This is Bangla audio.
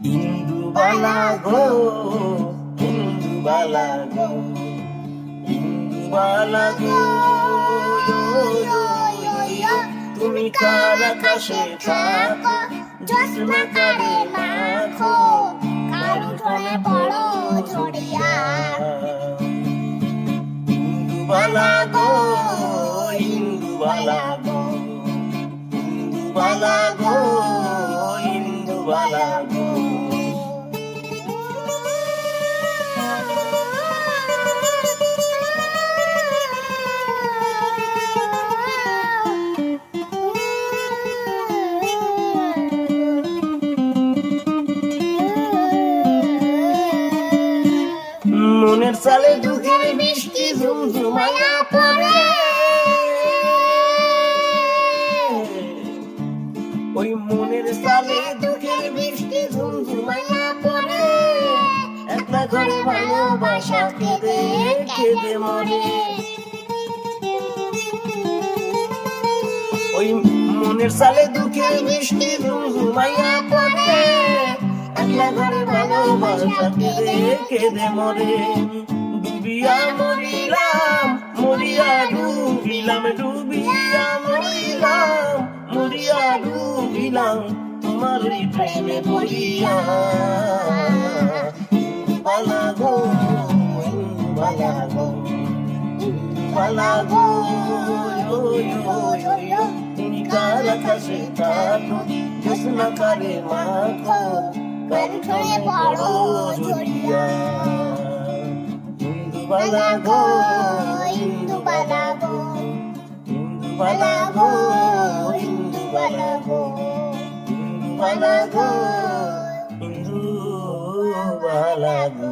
ইন্দুবালা গো, ইন্দুবালা গো, ইন্দুবালা গো, তুমি কার আকাশে থাকো, জ্যোৎস্না কারে মাখো, কার উঠোনে পড়ো ঝরিয়া। ইন্দুবালা গো, ইন্দুবালা গো, ইন্দুবালা গো, ইন্দুবালা গো। মনের সালে দুঃখের বৃষ্টি ঝুমঝুমাইয়া পড়ে, ওই মনের সালে দুঃখের বৃষ্টি ঝুমঝুমাইয়া পড়ে, একলা ঘরে ভালোবাসা কেঁদে কেঁদে মরে। ওই মনের সালে দুঃখের বৃষ্টি ঝুমঝুমাইয়া পড়ে, একলা ঘরে ভালোবাসা কেঁদে কেঁদে মরে। ডুবিয়া মরিলাম, মরিয়া ডুবিলাম, ডুবিয়া মরিলাম, মরিয়া ডুবিলাম, তোমার ওই প্রেমে পড়িয়া। ইন্দুবালা গো, ইন্দুবালা গো, ইন্দুবালা গো, তুমি কার আকাশে থাকো, জ্যোৎস্না কারে মাখো, কার উঠোনে পড়ো ঝরিয়া। ইন্দুবালা গো, ইন্দুবালা গো, ইন্দুবালা গো, ইন্দুবালা গো, ইন্দুবালা গো, ইন্দুবালা গো।